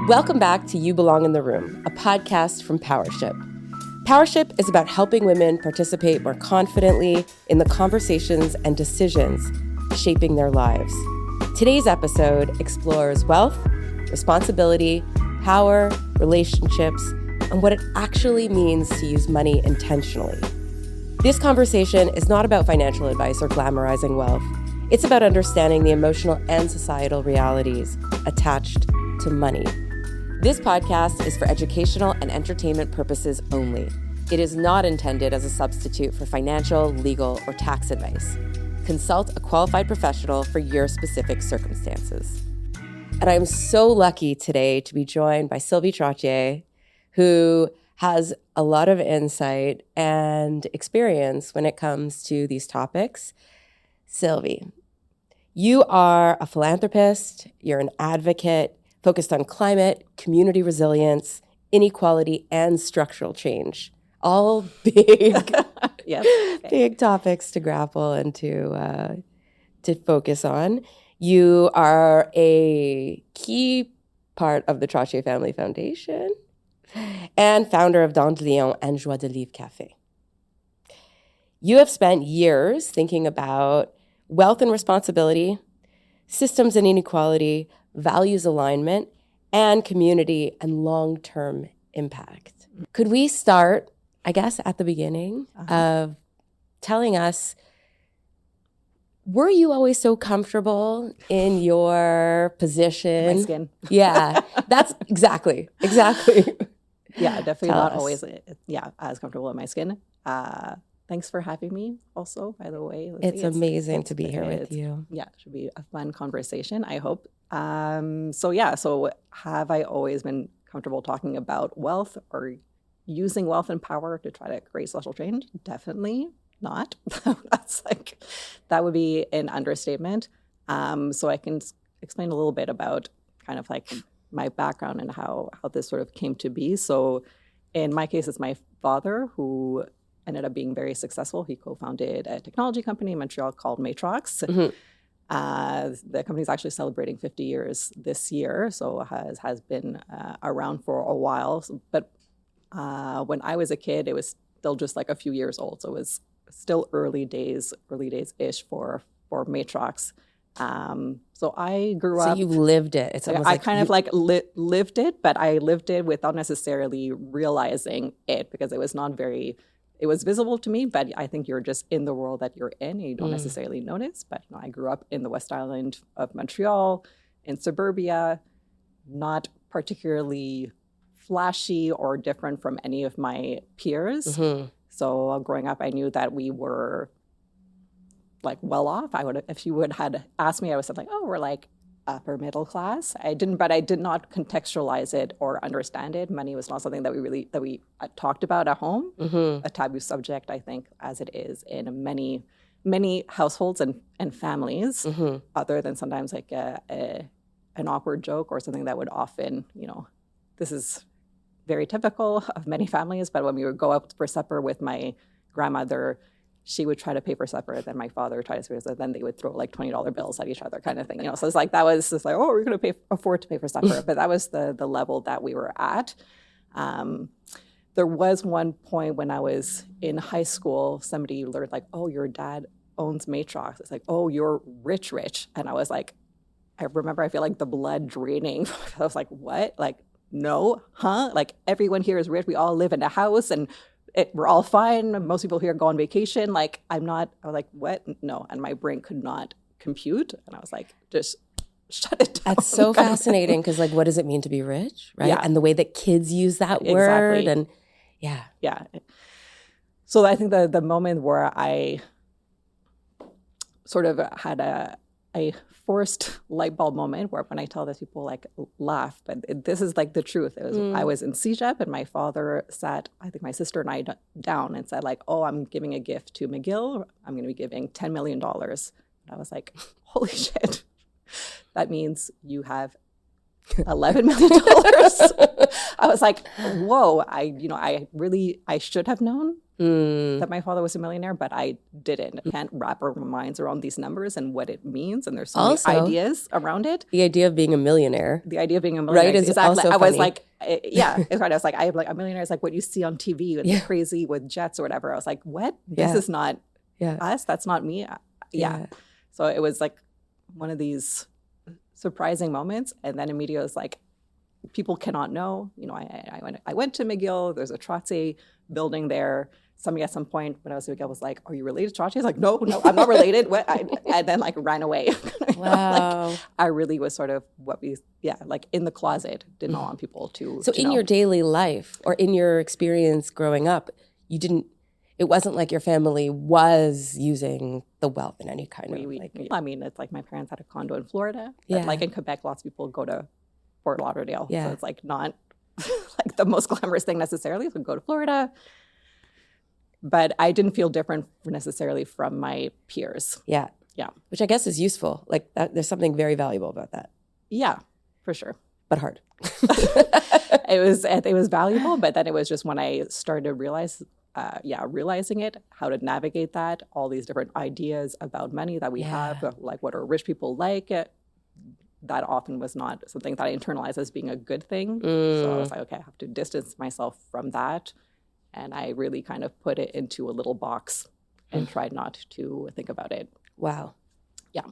Welcome back to You Belong in the Room, a podcast from Powership. Powership is about helping women participate more confidently in the conversations and decisions shaping their lives. Today's episode explores wealth, responsibility, power, relationships, and what it actually means to use money intentionally. This conversation is not about financial advice or glamorizing wealth. It's about understanding the emotional and societal realities attached to money. This podcast is for educational and entertainment purposes only. It is not intended as a substitute for financial, legal, or tax advice. Consult a qualified professional for your specific circumstances. And I'm so lucky today to be joined by Sylvie Trottier, who has a lot of insight and experience when it comes to these topics. Sylvie, you are a philanthropist, you're an advocate, focused on climate, community resilience, inequality, and structural change. All big, big topics to grapple and to focus on. You are a key part of the Trottier Family Foundation and founder of Dandelion and Joie de Vivre Café. You have spent years thinking about wealth and responsibility, systems and inequality, values alignment, and community and long-term impact. Could we start, I guess, at the beginning of telling us, were you always so comfortable in your position? My skin. Yeah, that's exactly. Yeah, definitely Tell not us. always, as comfortable in my skin. Thanks for having me also, by the way. It's amazing to be here with you. Yeah, it should be a fun conversation, I hope. So have I always been comfortable talking about wealth or using wealth and power to try to create social change? Definitely not. That would be an understatement. So I can explain a little bit about kind of like my background and how this sort of came to be. So in my case, it's my father who ended up being very successful. He co-founded a technology company in Montreal called Matrox. Mm-hmm. The company is actually celebrating 50 years this year, so has been around for a while. But when I was a kid, it was still just like a few years old, so it was still early days-ish for Matrox. So I grew up. So you lived it. It's almost lived it, but I lived it without necessarily realizing it because it was not very. It was visible to me, but I think you're just in the world that you're in and you don't necessarily notice. But I grew up in the West Island of Montreal, in suburbia, not particularly flashy or different from any of my peers. Mm-hmm. So growing up, I knew that we were like well off. If you had asked me, I would have said like, oh, we're like upper middle class. I did not contextualize it or understand it. Money was not something that we talked about at home. Mm-hmm. A taboo subject, I think, as it is in many households and families. Mm-hmm. Other than sometimes like an awkward joke or something that would often, this is very typical of many families. But when we would go out for supper with my grandmother, she would try to pay for supper, then my father would try to pay for supper, then they would throw like $20 bills at each other kind of thing. So it's like, that was just like, oh, we're going to afford to pay for supper. But that was the level that we were at. There was one point when I was in high school, somebody learned like, oh, your dad owns Matrox. It's like, oh, you're rich. And I was like, I remember I feel like the blood draining. I was like, what? Like, no, huh? Like everyone here is rich. We all live in a house and we're all fine. Most people here go on vacation. Like, I was like, what? No. And my brain could not compute. And I was like, just shut it down. That's so fascinating because, like, what does it mean to be rich, right? Yeah. And the way that kids use that word. And yeah. So I think the moment where I sort of had a forced light bulb moment where when I tell this, people like laugh, but this is like the truth. I was in CEGEP and my father sat, I think my sister and I down and said like, oh, I'm giving a gift to McGill. I'm going to be giving $10 million. And I was like, holy shit. That means you have $11 million. I was like, whoa, I should have known that my father was a millionaire, but I didn't. I can't wrap our minds around these numbers and what it means. And there's so Also, many ideas around it. The idea of being a millionaire. The idea of being a millionaire. Right, is exactly. also I was funny. like, yeah, it's right. I was like, I'm like, a millionaire is like what you see on TV and crazy with jets or whatever. I was like, what? This is not us. That's not me. Yeah. So it was like one of these surprising moments. And then immediately I was like, people cannot know. You know, I went to McGill. There's a Trottier building there. Somebody at some point when I was at McGill was like, "Are you related to Trottier?" I was like, "No, I'm not related." And then like ran away. Wow. Like, I really was sort of like in the closet. Did not want people to. So to in know. your daily life or in your experience growing up, it wasn't like your family was using the wealth in any kind of like. I mean, it's like my parents had a condo in Florida. Yeah. But like in Quebec, lots of people go to Fort Lauderdale. Yeah. So it's like not like the most glamorous thing necessarily. So go to Florida. But I didn't feel different necessarily from my peers. Yeah. Yeah. Which I guess is useful. Like there's something very valuable about that. Yeah, for sure. But hard. It was valuable, but then it was just when I started to realizing it, how to navigate that, all these different ideas about money that we have, like what are rich people like, that often was not something that I internalized as being a good thing. So I was like, okay, I have to distance myself from that. And I really kind of put it into a little box and tried not to think about it. Wow. Yeah.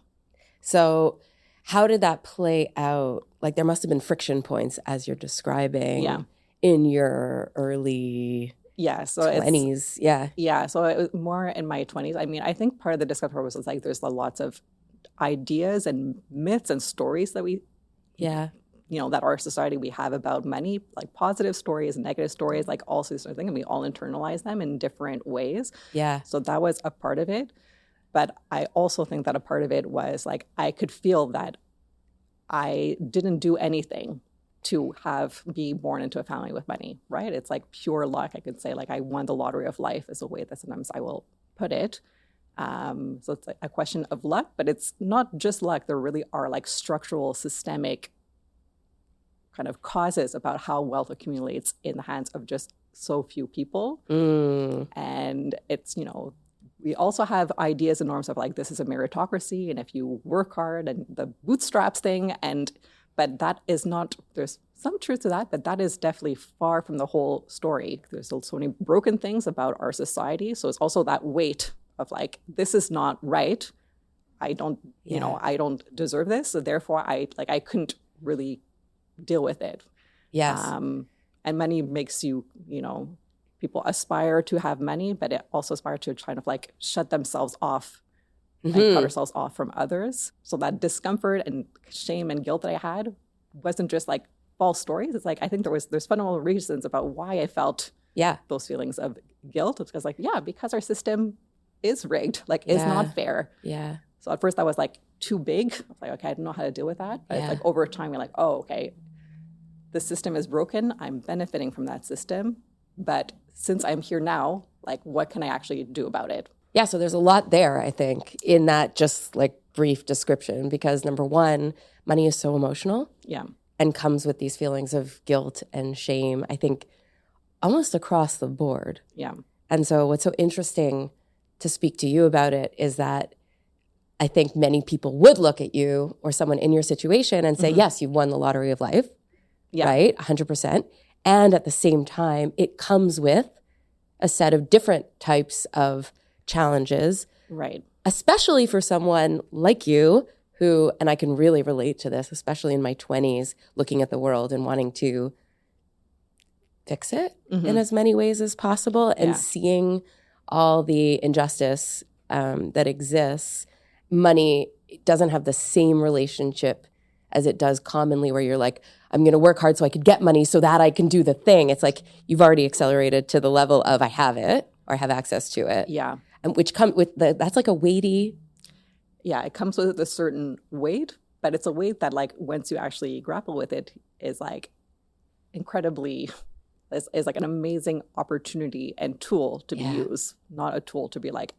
So how did that play out? Like there must have been friction points as you're describing in your early 20s. Yeah. So it was more in my 20s. I mean, I think part of the discomfort was like there's lots of ideas and myths and stories that that our society we have about money, like positive stories, negative stories, like all sorts of things, and we all internalize them in different ways. Yeah. So that was a part of it. But I also think that a part of it was like I could feel that I didn't do anything to be born into a family with money, right? It's like pure luck. I could say like I won the lottery of life is a way that sometimes I will put it. So it's a question of luck, but it's not just luck. There really are like structural, systemic kind of causes about how wealth accumulates in the hands of just so few people. And it's, we also have ideas and norms of like, this is a meritocracy. And if you work hard and the bootstraps thing, but that is not, there's some truth to that, but that is definitely far from the whole story. There's so many broken things about our society. So it's also that weight of like, this is not right. I don't, I don't deserve this. So therefore I couldn't really deal with it. Yes. And money makes you, people aspire to have money, but it also aspire to kind of like shut themselves off and cut ourselves off from others. So that discomfort and shame and guilt that I had wasn't just like false stories. It's like, I think there's fundamental reasons about why I felt those feelings of guilt. It's because our system is rigged, like is not fair. Yeah. So at first that was like too big. I was like, okay, I don't know how to deal with that. But it's like over time, you're like, oh, okay, the system is broken. I'm benefiting from that system. But since I'm here now, like what can I actually do about it? Yeah, so there's a lot there, I think, in that just like brief description, because number one, money is so emotional. Yeah. And comes with these feelings of guilt and shame, I think, almost across the board. Yeah. And so what's so interesting to speak to you about it is that I think many people would look at you or someone in your situation and say, yes, you've won the lottery of life, right? 100%. And at the same time, it comes with a set of different types of challenges. Right. Especially for someone like you who, and I can really relate to this, especially in my 20s, looking at the world and wanting to fix it in as many ways as possible and seeing all the injustice that exists. Money doesn't have the same relationship as it does commonly where you're like, I'm going to work hard so I could get money so that I can do the thing. It's like you've already accelerated to the level of I have it or I have access to it. Yeah. And which come with that's like a weighty. Yeah, it comes with a certain weight, but it's a weight that like once you actually grapple with it is like incredibly, is like an amazing opportunity and tool to be used, not a tool to be like,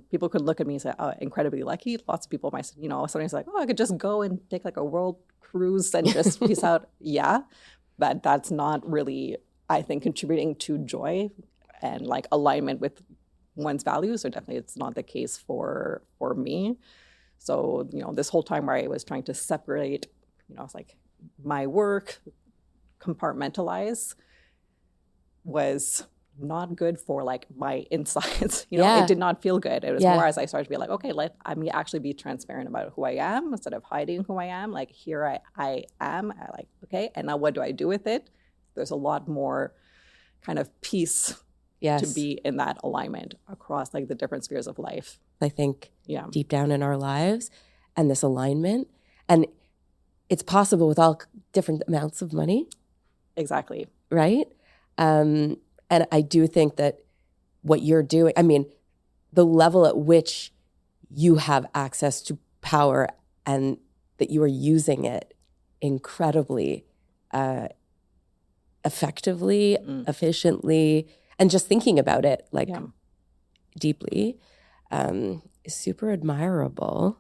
people could look at me and say, oh, incredibly lucky. Lots of people might, sometimes like, oh, I could just go and take like a world cruise and just peace out. Yeah, but that's not really I think contributing to joy and like alignment with one's values, or definitely it's not the case for me. So, this whole time where I was trying to separate, it's like my work, compartmentalize, was not good for like my insides. It did not feel good. It was more as I started to be like, okay, let me actually be transparent about who I am instead of hiding who I am. Like, here I am. I like, okay, and now what do I do with it? There's a lot more kind of peace to be in that alignment across like the different spheres of life. I think deep down in our lives, and this alignment, and it's possible with all different amounts of money. Exactly. Right? And I do think that what you're doing, I mean, the level at which you have access to power and that you are using it incredibly effectively, efficiently, and just thinking about it like deeply is super admirable.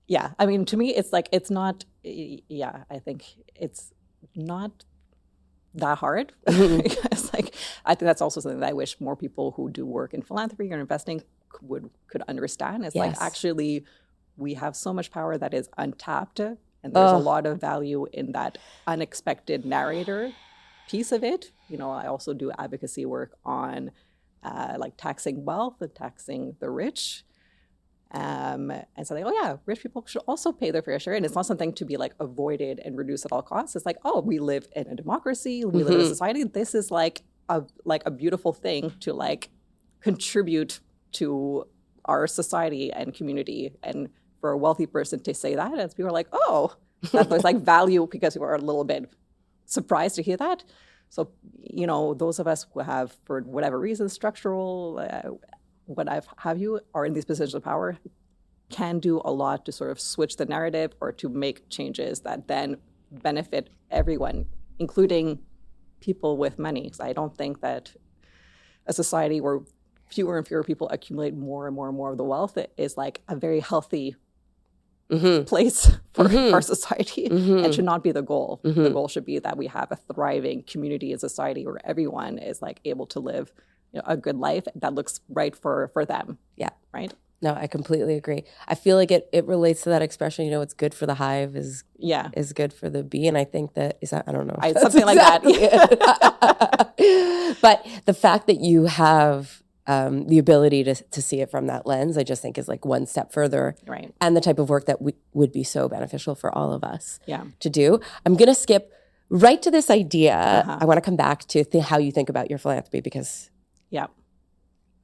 Yeah. I mean, to me, it's like, it's not, I think it's not that hard. It's like, I think that's also something that I wish more people who do work in philanthropy or investing could understand. It's like, actually, we have so much power that is untapped, and there's a lot of value in that unexpected narrator piece of it. I also do advocacy work on like taxing wealth and taxing the rich. And so like, rich people should also pay their fair share. And it's not something to be like avoided and reduced at all costs. It's like, we live in a democracy, we live in a society. This is like a beautiful thing to like contribute to our society and community. And for a wealthy person to say that, as people are like, that there's like value, because we are a little bit surprised to hear that. So, those of us who have, for whatever reason, structural, have you, are in these positions of power, can do a lot to sort of switch the narrative or to make changes that then benefit everyone, including people with money. So I don't think that a society where fewer and fewer people accumulate more and more and more of the wealth is like a very healthy place for our society, and should not be the goal. The goal should be that we have a thriving community and society where everyone is like able to live a good life that looks right for them. Yeah. Right. No, I completely agree. I feel like it relates to that expression, it's good for the hive is good for the bee. And I think that I don't know. Something like that. But the fact that you have the ability to see it from that lens, I just think is like one step further. Right. And the type of work that would be so beneficial for all of us to do. I'm going to skip right to this idea. I want to come back to how you think about your philanthropy, because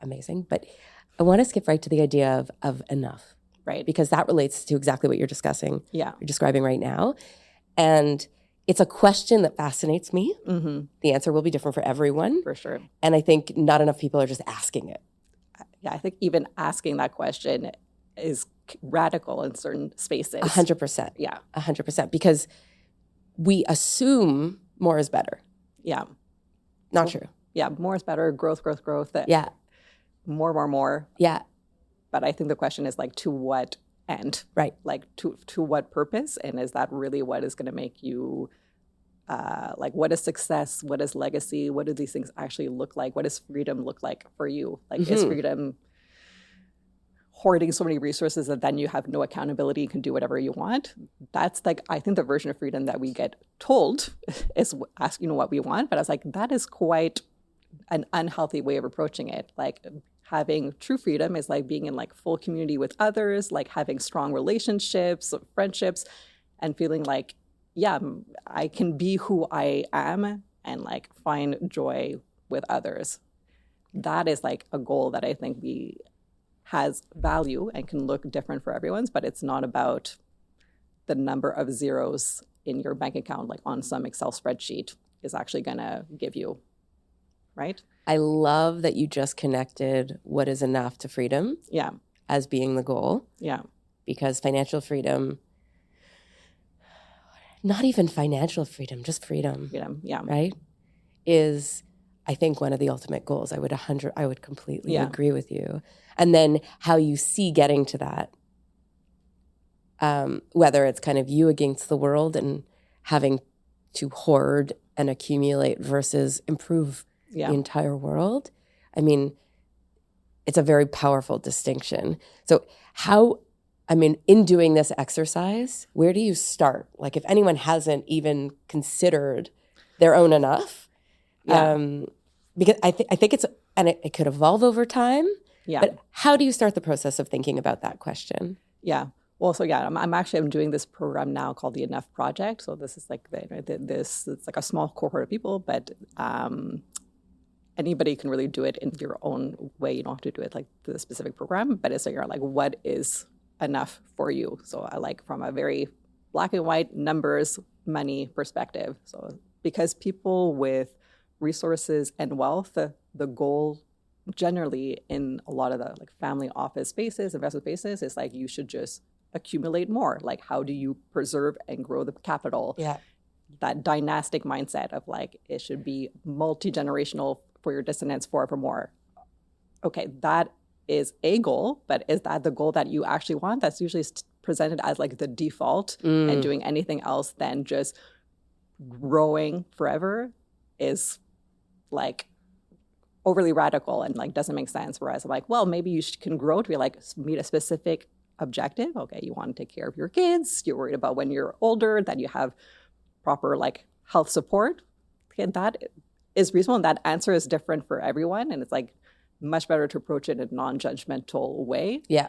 amazing. But I want to skip right to the idea of enough. Right. Because that relates to exactly what you're discussing. Yeah. You're describing right now. And it's a question that fascinates me. The answer will be different for everyone. For sure. And I think not enough people are just asking it. Yeah, I think even asking that question is radical in certain spaces. 100%. Yeah. 100%. Because we assume more is better. Yeah. Not true. Yeah, more is better. Growth. Yeah. More. Yeah. But I think the question is like, to what end? Right. Like to what purpose? And is that really what is going to make you, like, what is success? What is legacy? What do these things actually look like? What does freedom look like for you? Like, is freedom hoarding so many resources that then you have no accountability and can do whatever you want? That's like, I think the version of freedom that we get told is asking what we want. But I was like, that is quite an unhealthy way of approaching it. Like, having true freedom is like being in like full community with others, like having strong relationships, friendships, and feeling like, I can be who I am and like find joy with others. That is like a goal that I think has value and can look different for everyone's, but it's not about the number of zeros in your bank account, like on some Excel spreadsheet, is actually going to give you, right? I love that you just connected what is enough to freedom as being the goal. Yeah. Because financial freedom, not even financial freedom, just freedom. Right? Is, I think, one of the ultimate goals. I would completely agree with you. And then how you see getting to that, whether it's kind of you against the world and having to hoard and accumulate versus improve Yeah. the entire world. I mean, it's a very powerful distinction. So in doing this exercise, where do you start? Like if anyone hasn't even considered their own enough, because I think it could evolve over time. Yeah. But how do you start the process of thinking about that question? Yeah. Well, so yeah, I'm doing this program now called the Enough Project. So this is like it's like a small cohort of people, but anybody can really do it in your own way. You don't have to do it like the specific program, but it's like what is enough for you. So I like from a very black and white numbers, money perspective. So because people with resources and wealth, the goal generally in a lot of the like family office spaces, investment spaces, is like you should just accumulate more. Like how do you preserve and grow the capital? Yeah. That dynastic mindset of like it should be multi-generational for your descendants forevermore. Okay, that is a goal, but is that the goal that you actually want? That's usually presented as like the default, and doing anything else than just growing forever is like overly radical and like doesn't make sense. Whereas I'm like, well, maybe you can grow to be like meet a specific objective. Okay, you want to take care of your kids. You're worried about when you're older that you have proper like health support. Okay, that is reasonable, and that answer is different for everyone. And it's like much better to approach it in a non-judgmental way. Yeah.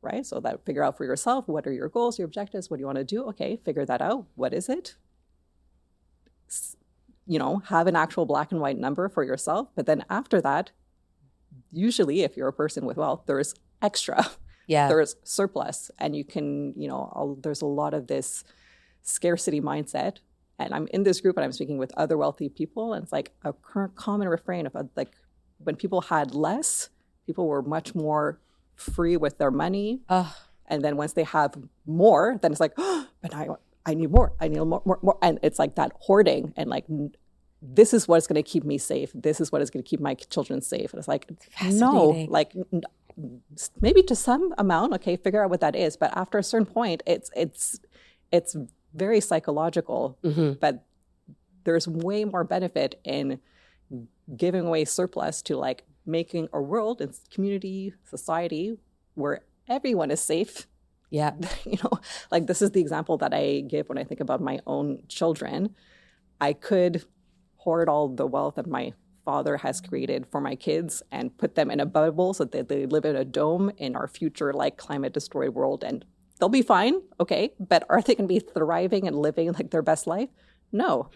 Right. So that figure out for yourself, what are your goals, your objectives, what do you want to do? Okay, figure that out. What is it? You know, have an actual black and white number for yourself. But then after that, usually if you're a person with wealth, there's extra. Yeah. There's surplus. And you can, there's a lot of this scarcity mindset. And I'm in this group and I'm speaking with other wealthy people. And it's like a current common refrain of like when people had less, people were much more free with their money. And then once they have more, then it's like, oh, but I need more. I need more. And it's like that hoarding and like, this is what's going to keep me safe. This is what is going to keep my children safe. And it's like, no, like maybe to some amount, okay, figure out what that is. But after a certain point, it's very psychological, but there's way more benefit in giving away surplus to like making a world and community, society where everyone is safe. Yeah. Like this is the example that I give when I think about my own children. I could hoard all the wealth that my father has created for my kids and put them in a bubble so that they live in a dome in our future, like climate destroyed world, and they'll be fine. Okay. But are they going to be thriving and living like their best life? No,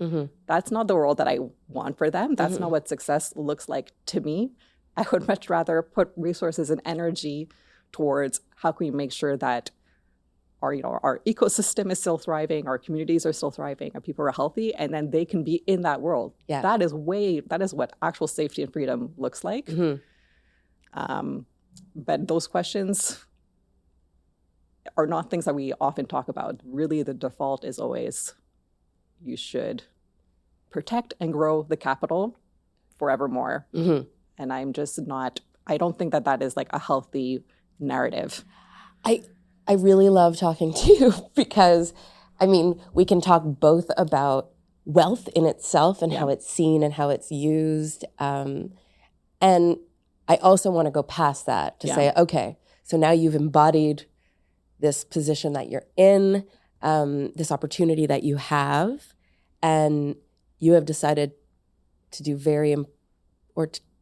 that's not the world that I want for them. That's not what success looks like to me. I would much rather put resources and energy towards how can we make sure that our ecosystem is still thriving, our communities are still thriving, our people are healthy, and then they can be in that world. Yeah. That is what actual safety and freedom looks like. But those questions are not things that we often talk about. Really, the default is always you should protect and grow the capital forevermore. And I'm just I don't think that is like a healthy narrative. I really love talking to you because, I mean, we can talk both about wealth in itself and how it's seen and how it's used. And I also want to go past that to say, okay, so now you've embodied this position that you're in, this opportunity that you have, and you have decided to do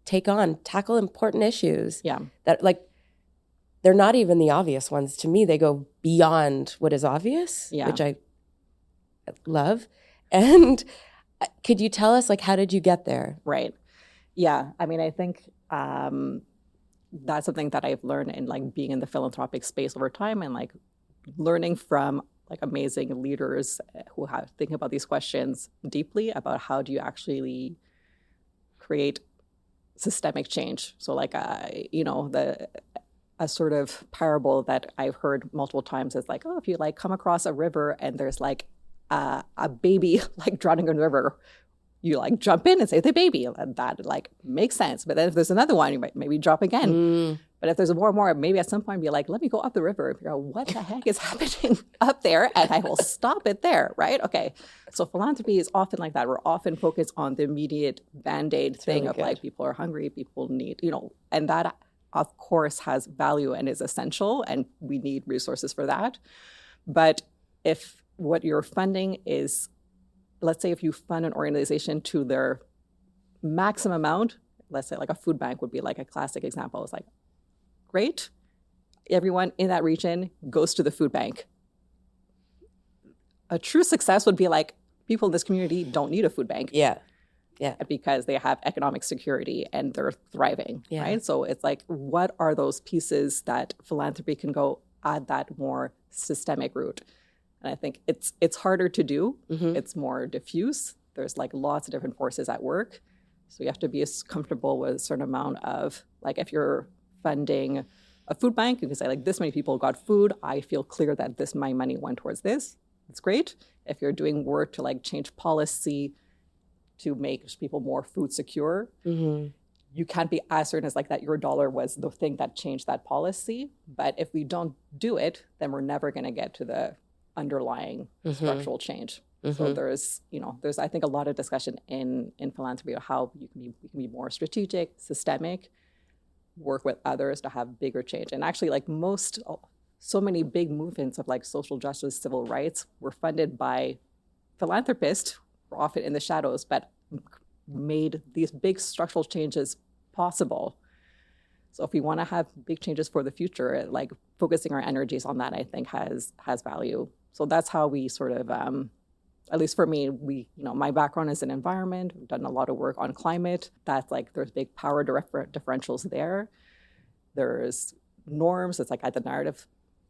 tackle important issues. Yeah. That like, they're not even the obvious ones. To me, they go beyond what is obvious, which I love. And could you tell us, like, how did you get there? Right. Yeah. I mean, I think that's something that I've learned in like being in the philanthropic space over time and like learning from like amazing leaders who have think about these questions deeply about how do you actually create systemic change. So like, a sort of parable that I've heard multiple times is like, oh, if you like come across a river and there's like a baby like drowning in the river, you like jump in and save the baby. And that like makes sense. But then if there's another one, you might maybe drop again. But if there's more and more, maybe at some point be like, let me go up the river and figure out what the heck is happening up there, and I will stop it there, right? Okay. So philanthropy is often like that. We're often focused on the immediate Band-Aid thing really of good. like, people are hungry, people need, and that of course has value and is essential, and we need resources for that. But if what you're funding is, let's say if you fund an organization to their maximum amount, let's say like a food bank would be like a classic example. It's like, great, everyone in that region goes to the food bank. A true success would be like, people in this community don't need a food bank. Yeah. Because they have economic security and they're thriving, right? So it's like, what are those pieces that philanthropy can go add that more systemic route? And I think it's harder to do. It's more diffuse. There's like lots of different forces at work. So you have to be as comfortable with a certain amount of, like, if you're funding a food bank, you can say like, this many people got food. I feel clear that my money went towards this. It's great. If you're doing work to like change policy to make people more food secure, you can't be as certain as like that your dollar was the thing that changed that policy. But if we don't do it, then we're never going to get to the underlying structural change. So there's I think a lot of discussion in philanthropy of how you can be more strategic, systemic, work with others to have bigger change. And actually, like so many big movements of like social justice, civil rights were funded by philanthropists, often in the shadows, but made these big structural changes possible. So if we want to have big changes for the future, like focusing our energies on that, I think has value. So that's how we sort of, at least for me, my background is in environment. We've done a lot of work on climate. That's like, there's big power differentials there. There's norms. It's like at the narrative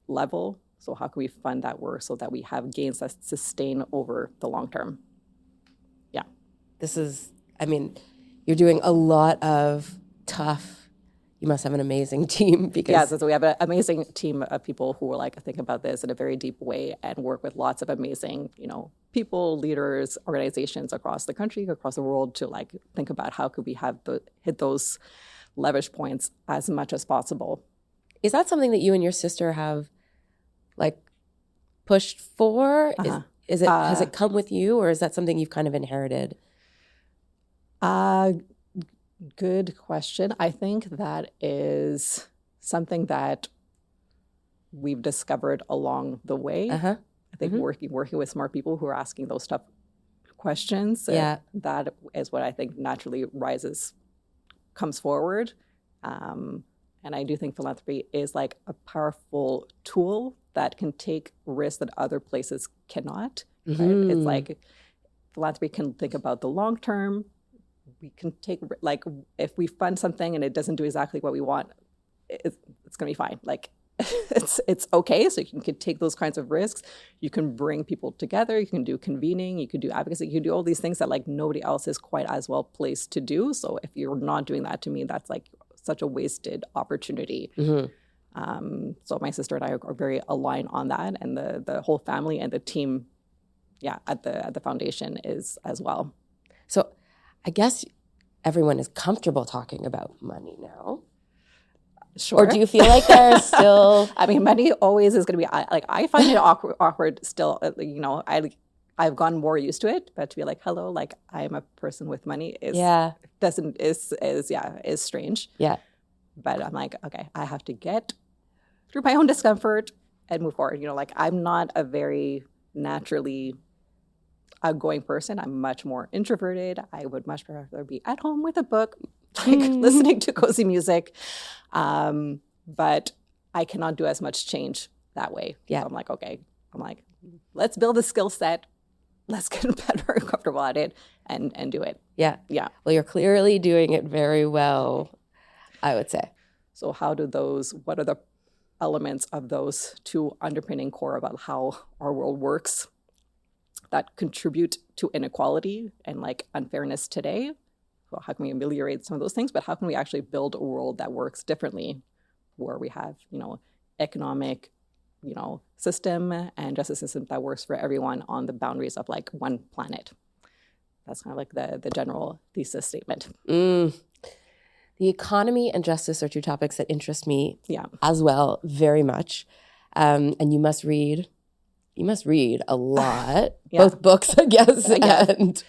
level. So how can we fund that work so that we have gains that sustain over the long term? Yeah. You're doing a lot of tough, you must have an amazing team because... so we have an amazing team of people who are like, think about this in a very deep way and work with lots of amazing, people, leaders, organizations across the country, across the world to like think about how could we hit those leverage points as much as possible. Is that something that you and your sister have like pushed for? Is it has it come with you, or is that something you've kind of inherited? Good question. I think that is something that we've discovered along the way. I think working with smart people who are asking those tough questions, that is what I think naturally comes forward. And I do think philanthropy is like a powerful tool that can take risks that other places cannot. Right? It's like philanthropy can think about the long term. We can take, like, if we fund something and it doesn't do exactly what we want, it's going to be fine. Like, it's okay. So you can take those kinds of risks. You can bring people together. You can do convening. You can do advocacy. You can do all these things that like nobody else is quite as well placed to do. So if you're not doing that, to me, that's like such a wasted opportunity. So my sister and I are very aligned on that, and the whole family and the team, at the foundation is as well. So I guess everyone is comfortable talking about money now. Sure. Or do you feel like there's still... I mean, money always is going to be, like, I find it awkward still. I've gotten more used to it, but to be like, hello, like, I am a person with money is strange. Yeah. But I'm like, okay, I have to get through my own discomfort and move forward. Like, I'm not a very naturally outgoing person. I'm much more introverted. I would much rather be at home with a book, like listening to cozy music. But I cannot do as much change that way. Yeah. So I'm like, let's build a skill set. Let's get better and comfortable at it and do it. Yeah. Yeah. Well, you're clearly doing it very well, I would say. So what are the elements of those two underpinning core about how our world works that contribute to inequality and like unfairness today? Well, how can we ameliorate some of those things? But how can we actually build a world that works differently, where we have, economic, system and justice system that works for everyone on the boundaries of like one planet? That's kind of like the general thesis statement. The economy and justice are two topics that interest me Yeah. as well, very much. And you must read a lot, Yeah. both books, I guess, Yeah. and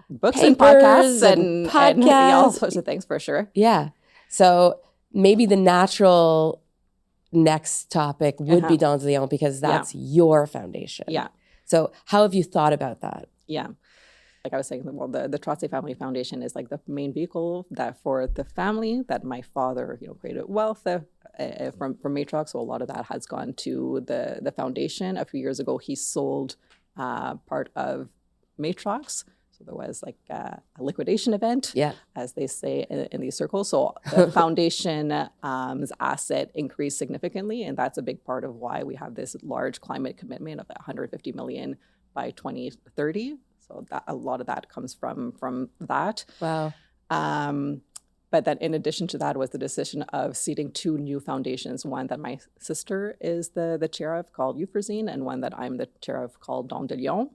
Books and papers podcasts and and yeah, all podcasts. sorts of things for sure. Yeah. So maybe the natural next topic would be Don Leon because that's your foundation. Yeah. So how have you thought about that? Yeah. Like I was saying, well, the Trottier Family Foundation is like the main vehicle that for the family that my father, created wealth from Matrox. So a lot of that has gone to the foundation. A few years ago, he sold part of Matrox. So there was like a liquidation event, as they say in these circles. So the foundation's asset increased significantly, and that's a big part of why we have this large climate commitment of 150 million by 2030. So that a lot of that comes from that. Wow. But then in addition to that was the decision of seeding two new foundations, one that my sister is the chair of called Euphrazine, and one that I'm the chair of called Don de Lion.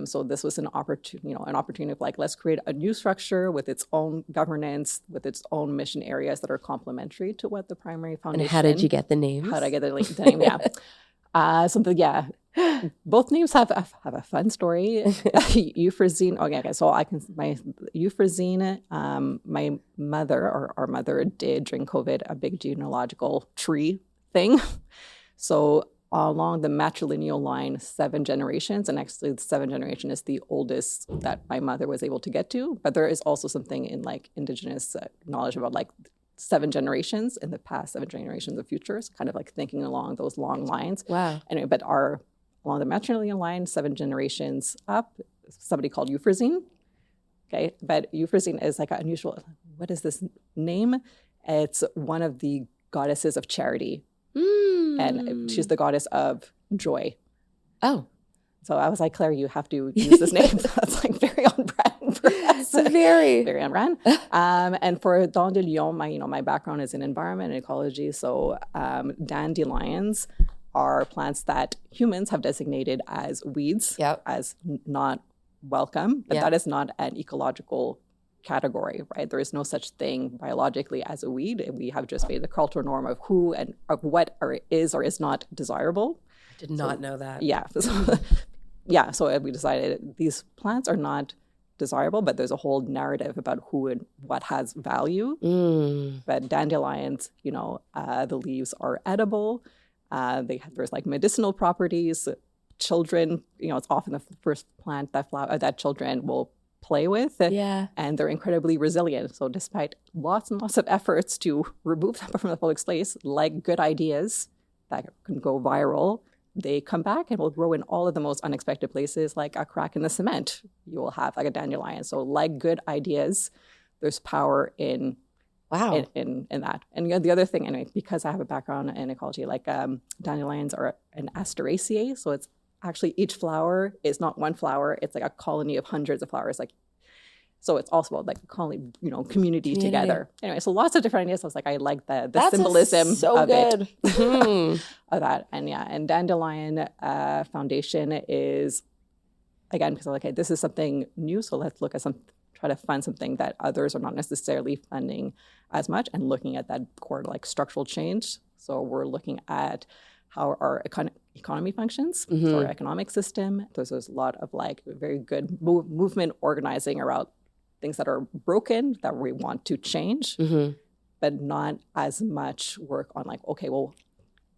So this was an opportunity of like, let's create a new structure with its own governance, with its own mission areas that are complementary to what the primary foundation. And how did you get the names? How did I get the name? Yeah. Both names have a fun story. Euphrazine. Okay. So my Euphrazine. My mother or our mother did during COVID a big genealogical tree thing. So along the matrilineal line, 7 generations, and actually the 7th generation is the oldest that my mother was able to get to. But there is also something in like indigenous knowledge about like 7 generations in the past, 7 generations of futures, kind of like thinking along those long lines. Wow. Anyway, but along the matrilineal line, 7 generations up, somebody called Euphrazine. Okay, but Euphrazine is like an unusual, what is this name? It's one of the goddesses of charity. And she's the goddess of joy. Oh. So I was like, Claire, you have to use this name. That's like very on brand for us. Very on brand. And for Don de Lion, my background is in environment and ecology. So dandelions are plants that humans have designated as weeds, as not welcome. But that is not an ecological category, right? There is no such thing biologically as a weed. We have just made the cultural norm of who and of what is or is not desirable. I did not know that. Yeah. So we decided these plants are not desirable, but there's a whole narrative about who and what has value. But dandelions, the leaves are edible. There's like medicinal properties. Children, it's often the first plant that children will play with, and they're incredibly resilient. So despite lots and lots of efforts to remove them from the public space, like good ideas that can go viral, they come back and will grow in all of the most unexpected places, like a crack in the cement. You will have like a dandelion. So like good ideas, there's power in in that. And the other thing, anyway, because I have a background in ecology, like dandelions are an asteraceae, so it's actually each flower is not one flower, it's like a colony of hundreds of flowers. So it's also about like colony, community together. Anyway, so lots of different ideas. I was like, I like the symbolism of it. Of that. And Dandelion Foundation is, again, because I'm like, okay, this is something new, so let's look at try to fund something that others are not necessarily funding as much, and looking at that core like structural change. So we're looking at how our economy functions, so our economic system. There's a lot of like very good movement organizing around things that are broken that we want to change, but not as much work on like, okay, well,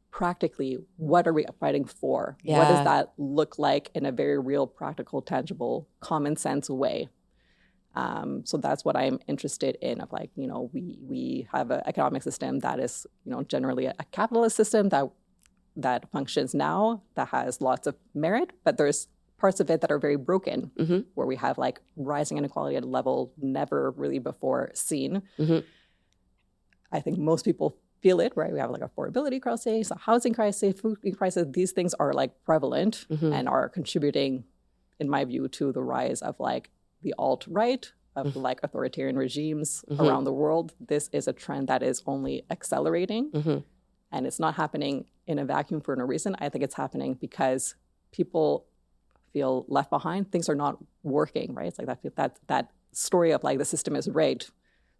practically, what are we fighting for? Yeah. What does that look like in a very real, practical, tangible, common sense way? So that's what I'm interested in. Of like, we have an economic system that is, generally a capitalist system that functions now, that has lots of merit, but there's parts of it that are very broken, where we have like rising inequality at a level never really before seen. I think most people feel it, right? We have like affordability crisis, a housing crisis, food crisis. These things are like prevalent and are contributing, in my view, to the rise of like the alt-right, of like authoritarian regimes around the world. This is a trend that is only accelerating. And it's not happening in a vacuum for no reason. I think it's happening because people feel left behind. Things are not working, right? It's like that story of like the system is rigged.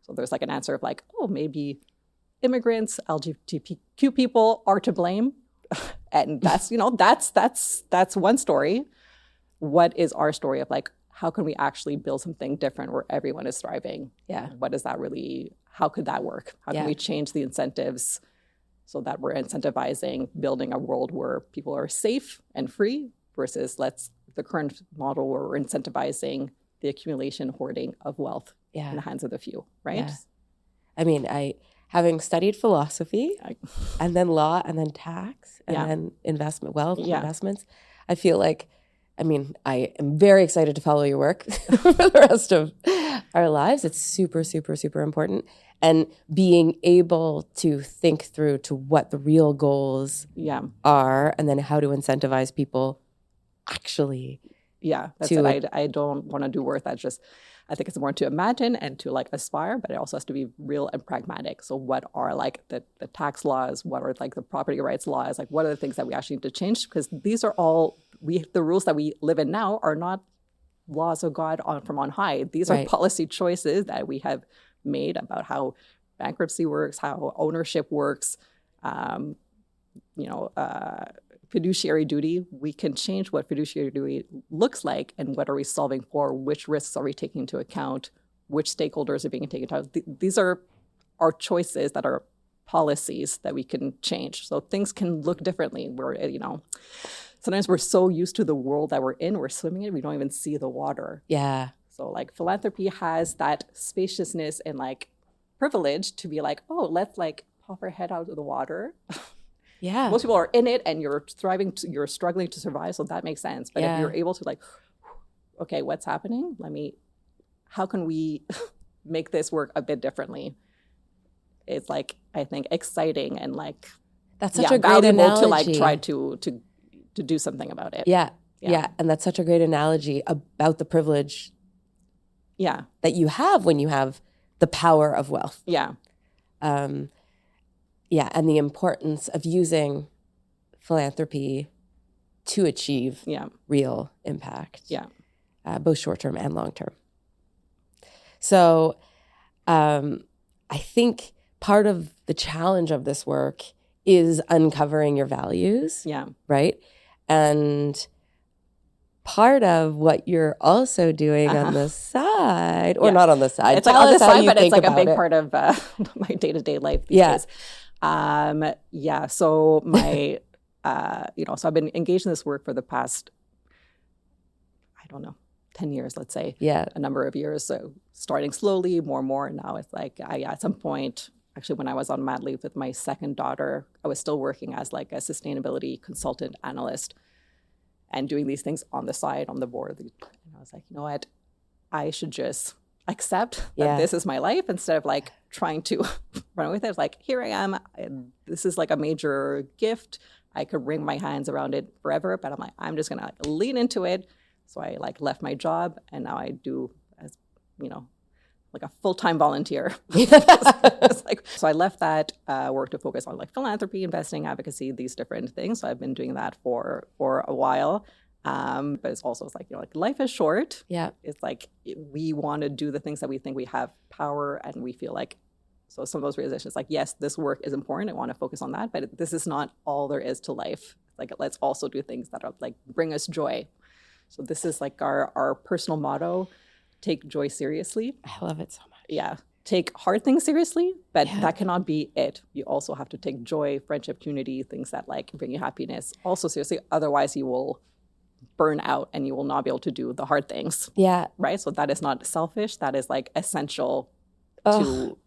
So there's like an answer of like, oh, maybe immigrants, LGBTQ people are to blame. And that's, that's one story. What is our story of like, how can we actually build something different where everyone is thriving? Yeah. What does that really, how could that work? How can we change the incentives so that we're incentivizing building a world where people are safe and free versus the current model where we're incentivizing the accumulation, hoarding of wealth in the hands of the few, right? Yeah. I mean, having studied philosophy and then law and then tax and then investments, I feel like, I am very excited to follow your work for the rest of our lives. It's super, super, super important. And being able to think through to what the real goals are and then how to incentivize people actually. Yeah, that's it. I don't want to do work that's just, I think it's important to imagine and to like aspire, but it also has to be real and pragmatic. So what are like the tax laws? What are like the property rights laws? Like what are the things that we actually need to change? Because these are all, the rules that we live in now are not laws of God from on high. These are policy choices that we have made about how bankruptcy works, how ownership works, fiduciary duty. We can change what fiduciary duty looks like and what are we solving for, which risks are we taking into account, which stakeholders are being taken into account. These are our choices that are policies that we can change. So things can look differently. Sometimes we're so used to the world that we're in, we're swimming in, we don't even see the water. Yeah. So like philanthropy has that spaciousness and like privilege to be like, oh, let's like pop our head out of the water. Yeah. Most people are in it and you're thriving, you're struggling to survive. So that makes sense. But if you're able to like, okay, what's happening? How can we make this work a bit differently? It's like, I think exciting and like, that's such a great analogy to like try to do something about it. Yeah. And that's such a great analogy about the privilege that you have when you have the power of wealth. Yeah. And the importance of using philanthropy to achieve real impact. Yeah. Both short-term and long-term. So I think part of the challenge of this work is uncovering your values. Yeah. Right? And part of what you're also doing on the side, or not on the side. It's like on the side, but it's like a big part of my day-to-day life these days. So my, so I've been engaged in this work for the past, 10 years, let's say. Yeah. A number of years. So starting slowly, more and more. And now it's like, at some point, actually, when I was on mat leave with my second daughter, I was still working as like a sustainability consultant analyst and doing these things on the side, on the board. And I was like, you know what? I should just accept that this is my life instead of like trying to run with it. It's like, here I am. This is like a major gift. I could wring my hands around it forever, but I'm like, I'm just gonna like lean into it. So I like left my job and now I do as, like a full-time volunteer. So I left that work to focus on like philanthropy, investing, advocacy, these different things. So I've been doing that for a while. But it's also like, life is short. Yeah. It's like we want to do the things that we think we have power and we feel like, so some of those realizations like, yes, this work is important. I want to focus on that, but this is not all there is to life. Like, let's also do things that are like, bring us joy. So this is like our personal motto, take joy seriously. I love it so much. Yeah. Take hard things seriously, but that cannot be it. You also have to take joy, friendship, community, things that like bring you happiness also seriously. Otherwise you will burn out and you will not be able to do the hard things. Yeah. Right? So that is not selfish. That is like essential to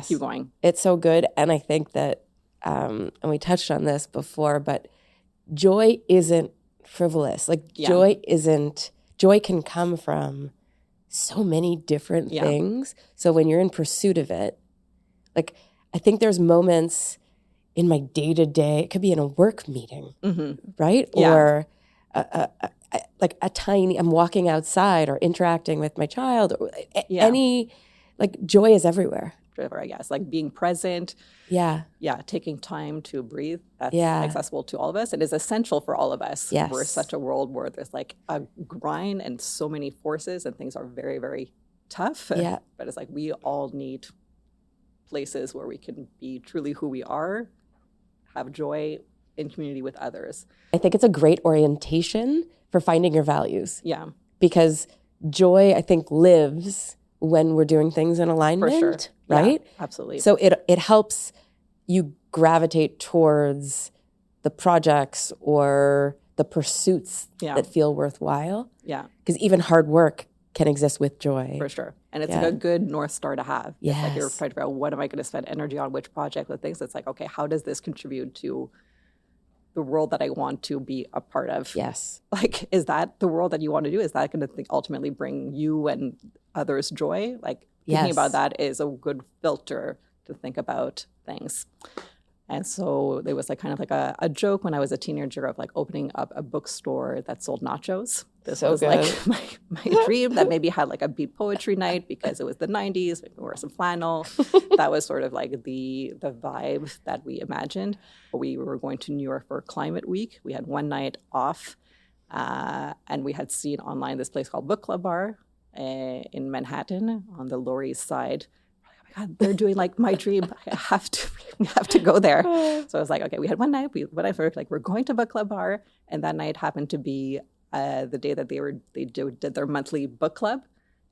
keep going. It's so good. And I think that, and we touched on this before, but joy isn't frivolous. Like joy can come from so many different things. So when you're in pursuit of it, like I think there's moments in my day-to-day, it could be in a work meeting, right? Yeah. Or like a tiny, I'm walking outside or interacting with my child, or any, like joy is everywhere. I guess, like being present. Yeah. Yeah, taking time to breathe. That's accessible to all of us. It is essential for all of us. Yes. We're such a world where there's like a grind and so many forces and things are very, very tough. Yeah. But it's like we all need places where we can be truly who we are, have joy in community with others. I think it's a great orientation for finding your values. Yeah. Because joy, I think, lives when we're doing things in alignment, For sure. right? Yeah, absolutely. So it helps you gravitate towards the projects or the pursuits that feel worthwhile. Yeah. Because even hard work can exist with joy. For sure. And it's like a good North Star to have. Yes. It's like you're trying to figure out, what am I going to spend energy on, which project, with things. It's like, okay, how does this contribute to the world that I want to be a part of? Yes. Like, is that the world that you want to do? Is that going to ultimately bring you and others joy? Like, thinking about that is a good filter to think about things. And so there was like kind of like a joke when I was a teenager of like opening up a bookstore that sold nachos. This was good. like my dream, that maybe had like a beat poetry night because it was the 90s, maybe wear some flannel. That was sort of like the vibe that we imagined. We were going to New York for Climate Week. We had one night off, and we had seen online this place called Book Club Bar in Manhattan on the Lower East Side. God, they're doing like my dream. We have to go there. So I was like, okay, we had one night. When I first like, we're going to Book Club Bar, and that night happened to be the day that they did their monthly book club,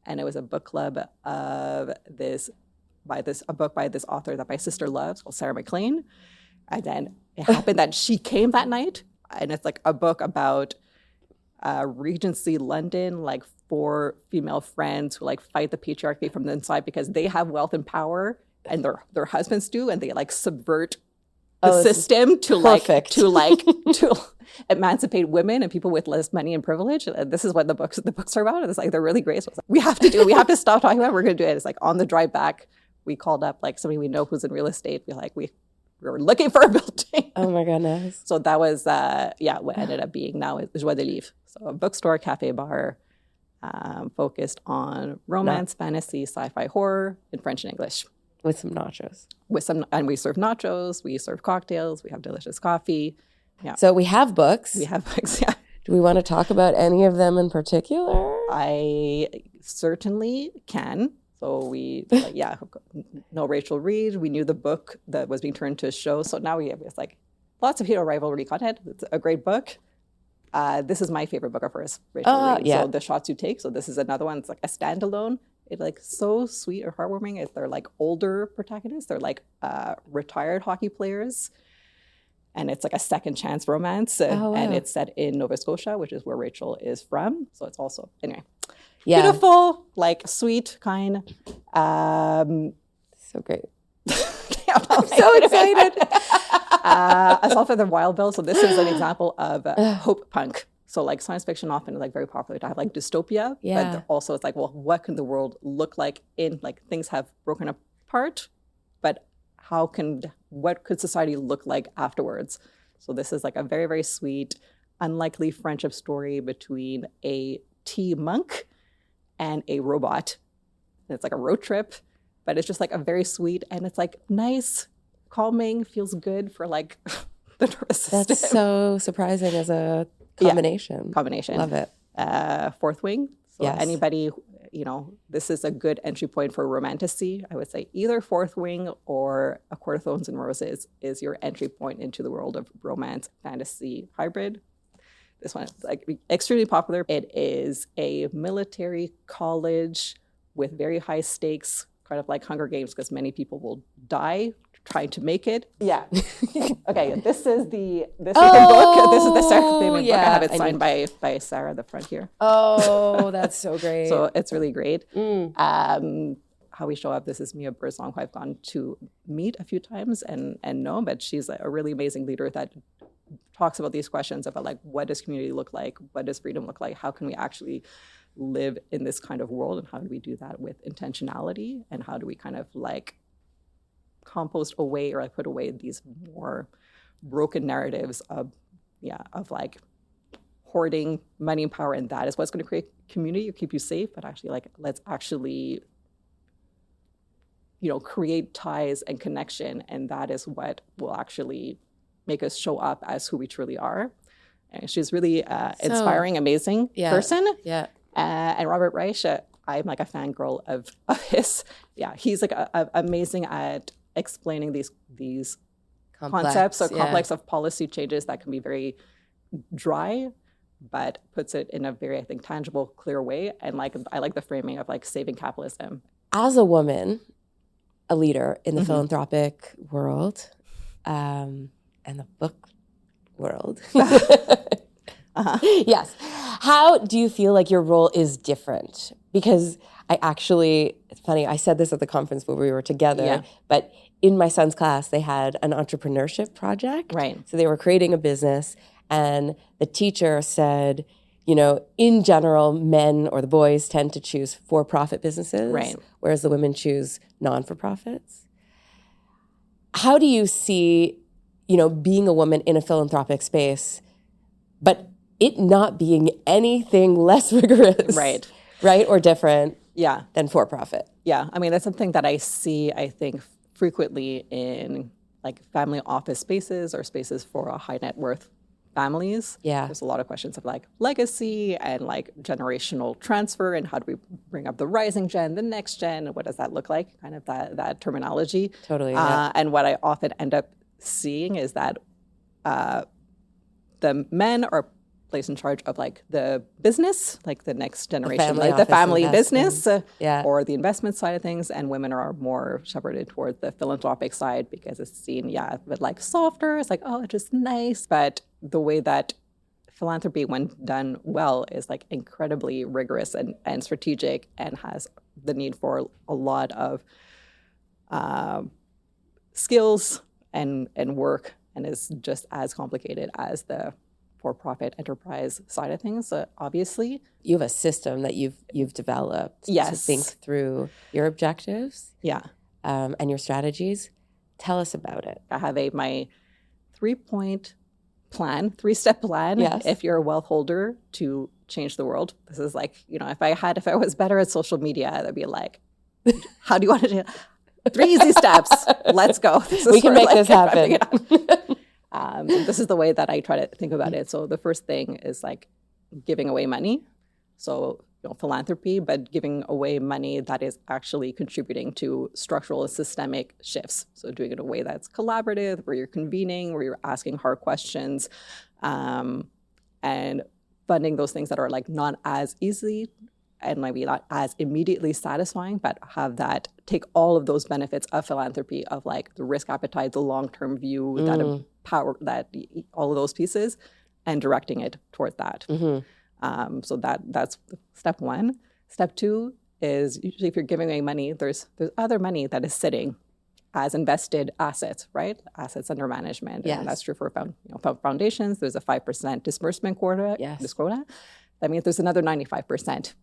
and it was a book club of a book by this author that my sister loves called Sarah MacLean. And then it happened that she came that night, and it's like a book about Regency London, like 4 female friends who like fight the patriarchy from the inside because they have wealth and power and their husbands do, and they like subvert the system to emancipate women and people with less money and privilege. And this is what the books are about. And it's like, they're really great. So it's like, we have to stop talking about it. We're going to do it. It's like on the drive back, we called up like somebody we know who's in real estate. We were looking for a building. Oh my goodness. So that was, what ended up being now is Joie de Livre. So a bookstore, cafe, bar, focused on romance, fantasy, sci-fi, horror in French and English. With some nachos. And we serve nachos, we serve cocktails, we have delicious coffee. Yeah. So we have books. We have books, yeah. Do we want to talk about any of them in particular? I certainly can. So we, know Rachel Reed. We knew the book that was being turned to a show. So now it's like lots of hero rivalry content. It's a great book. This is my favorite book of hers, Rachel Reed. Yeah. So The Shots You Take. So this is another one. It's like a standalone. It's like so sweet or heartwarming. They're like older protagonists. They're like retired hockey players. And it's like a second chance romance. And it's set in Nova Scotia, which is where Rachel is from. So it's also, anyway, beautiful, like sweet, kind. So great. I'm so excited. I saw for the Wild Bill. So this is an example of hope punk. So like science fiction often is like very popular to have like dystopia, but also it's like, well, what can the world look like in like things have broken apart, but what could society look like afterwards? So this is like a very, very sweet, unlikely friendship story between a tea monk and a robot. And it's like a road trip, but it's just like a very sweet, and it's like nice, calming, feels good for like the nervous system. That's so surprising as a combination. Love it. Fourth Wing. So anybody, this is a good entry point for romantasy. I would say either Fourth Wing or A Court of Thorns and Roses is your entry point into the world of romance, fantasy, hybrid. This one is like extremely popular. It is a military college with very high stakes, kind of like Hunger Games, because many people will die trying to make it. Yeah. Okay. This is the book. This is the Sarah Clayman book. I have it signed by Sarah, the front here. Oh, that's so great. So it's really great. How we show up. This is Mia Burzong, who I've gone to meet a few times and know, but she's a really amazing leader that talks about these questions about like, what does community look like? What does freedom look like? How can we actually live in this kind of world? And how do we do that with intentionality? And how do we kind of like compost away or like put away these more broken narratives of like hoarding money and power, and that is what's going to create community or keep you safe, but actually like let's actually create ties and connection, and that is what will actually make us show up as who we truly are. And she's really inspiring, amazing person. Yeah. And Robert Reich, I'm like a fangirl of his. Yeah, he's like amazing at explaining these concepts or complex of policy changes that can be very dry, but puts it in a very, I think, tangible, clear way. And like, I like the framing of like saving capitalism. As a woman, a leader in the philanthropic world, and the book world. Yes. How do you feel like your role is different? Because it's funny, I said this at the conference where we were together, but in my son's class, they had an entrepreneurship project. Right. So they were creating a business, and the teacher said, in general, men or the boys tend to choose for-profit businesses, whereas the women choose non-for-profits. How do you see, being a woman in a philanthropic space, but it not being anything less rigorous, right, or different, than for-profit? Yeah, I mean, that's something that I see, I think, frequently in like family office spaces or spaces for a high net worth families. Yeah. There's a lot of questions of like legacy and like generational transfer and how do we bring up the rising gen, the next gen, what does that look like? Kind of that terminology. Totally. And what I often end up seeing is that the men are placed in charge of like the business, like the next generation, like the family business or the investment side of things, and women are more shepherded towards the philanthropic side because it's seen, but like softer. It's like, oh, it's just nice. But the way that philanthropy, when done well, is like incredibly rigorous and strategic and has the need for a lot of skills and work, and is just as complicated as the for-profit enterprise side of things. Obviously, you have a system that you've developed to think through your objectives, and your strategies. Tell us about it. I have my 3-point plan, 3-step plan. If you're a wealth holder to change the world, this is like, if I was better at social media, I'd be like, how do you want to do it? 3 easy steps. Let's go. We can make this happen. This is the way that I try to think about it. So the first thing is like giving away money. So philanthropy, but giving away money that is actually contributing to structural and systemic shifts. So doing it in a way that's collaborative, where you're convening, where you're asking hard questions, and funding those things that are like not as easy and maybe not as immediately satisfying, but take all of those benefits of philanthropy, of like the risk appetite, the long-term view, that power, that all of those pieces, and directing it towards that. So that's step one. Step two is usually if you're giving away money, there's other money that is sitting as invested assets, right? Assets under management. And that's true for foundations. There's a 5% disbursement quota. That means there's another 95%.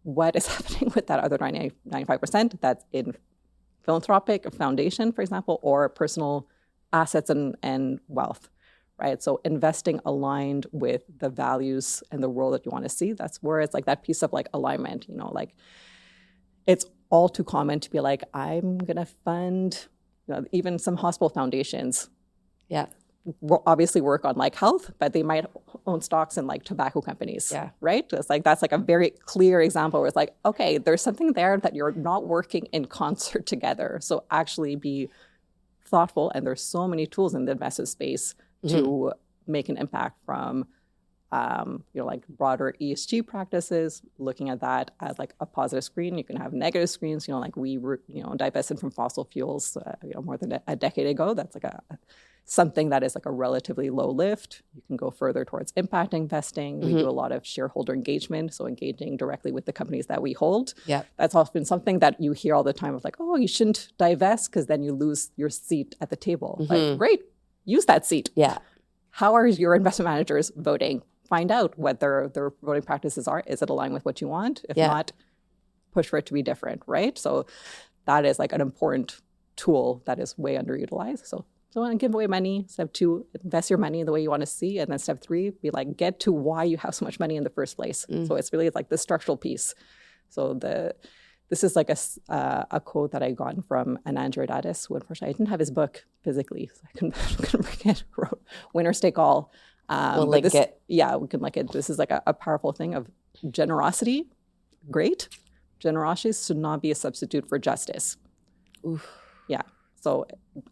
What is happening with that other 95% that's in philanthropic foundation, for example, or personal assets and wealth, right? So investing aligned with the values and the world that you want to see, that's where it's like that piece of like alignment, like it's all too common to be like, I'm going to fund, even some hospital foundations. Will obviously work on like health, but they might own stocks in like tobacco companies, right? It's like, that's like a very clear example where it's like, okay, there's something there that you're not working in concert together. So actually be thoughtful. And there's so many tools in the investment space to make an impact, from like broader ESG practices, looking at that as like a positive screen. You can have negative screens, like we were, divested from fossil fuels, more than a decade ago. That's like something that is like a relatively low lift. You can go further towards impact investing. We do a lot of shareholder engagement, so engaging directly with the companies that we hold. That's often something that you hear all the time of like, oh, you shouldn't divest because then you lose your seat at the table. Like, great, use that seat. How are your investment managers voting? Find out what their voting practices are. Is it aligned with what you want? If not, push for it to be different, right? So that is like an important tool that is way underutilized. So want to give away money. Step two, invest your money the way you want to see. And then step three, be like, get to why you have so much money in the first place. So it's really like the structural piece. So this is like a quote that I gotten from Anand Giridharadas, who unfortunately I didn't have his book physically, so I couldn't bring it. Wrote Winner Take All. We'll link it. Yeah, we can link it. This is like a powerful thing of generosity. Great. generosity should not be a substitute for justice. Oof. Yeah. So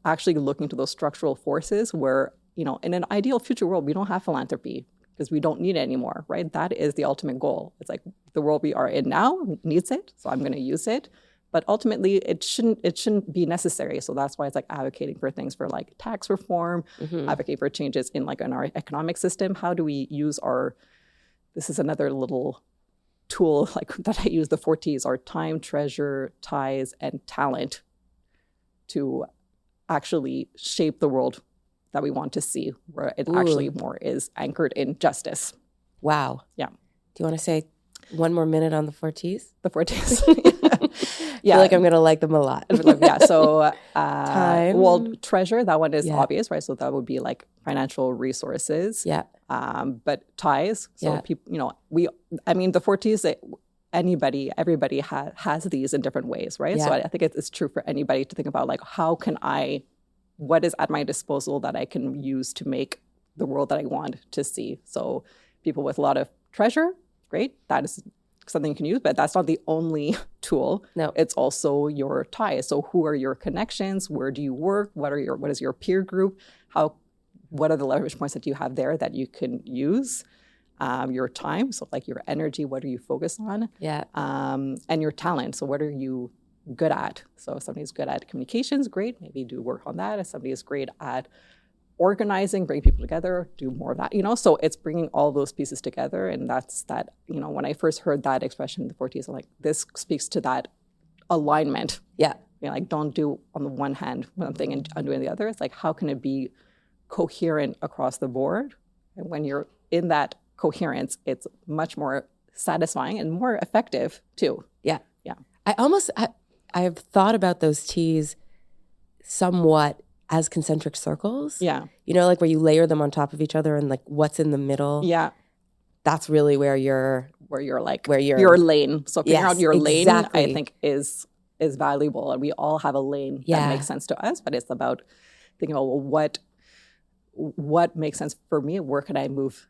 actually looking to those structural forces where, in an ideal future world, we don't have philanthropy because we don't need it anymore, right? That is the ultimate goal. It's like the world we are in now needs it, so I'm going to use it. But ultimately, it shouldn't be necessary. So that's why it's like advocating for things for like tax reform, advocating for changes in our economic system. How do we use this is another little tool that I use, the 4 T's, are time, treasure, ties, and talent, to actually shape the world that we want to see, where it actually more is anchored in justice. Wow. Yeah. Do you want to say one more minute on the 4 T's? The 4 T's. I feel like I'm going to like them a lot. Yeah. So, Time. well, treasure, that one is Yeah. obvious, right? So that would be like financial resources. Yeah. But ties. So Yeah. people, the 4 T's, everybody has these in different ways, right? Yeah. So I think it's true for anybody to think about what is at my disposal that I can use to make the world that I want to see. So people with a lot of treasure, great. That is something you can use, but that's not the only tool. No. It's also your ties. So who are your connections? Where do you work? What is your peer group? What are the leverage points that you have there that you can use? Your time, so like your energy, what are you focused on? Yeah. And your talent, so what are you good at? So if somebody's good at communications, great, maybe do work on that. If somebody is great at organizing, bring people together, do more of that, So it's bringing all those pieces together, and that's that, when I first heard that expression, the 4 T's, I'm like, this speaks to that alignment. Yeah. Don't do on the one hand one thing and undoing the other. It's like, how can it be coherent across the board? And when you're in that coherence, it's much more satisfying and more effective too. Yeah. Yeah. I have thought about those T's somewhat as concentric circles. Yeah. Like where you layer them on top of each other, and like what's in the middle. Yeah. That's really where your lane. So figuring out your lane, exactly. I think is valuable. And we all have a lane that makes sense to us, but it's about thinking, what makes sense for me? Where can I move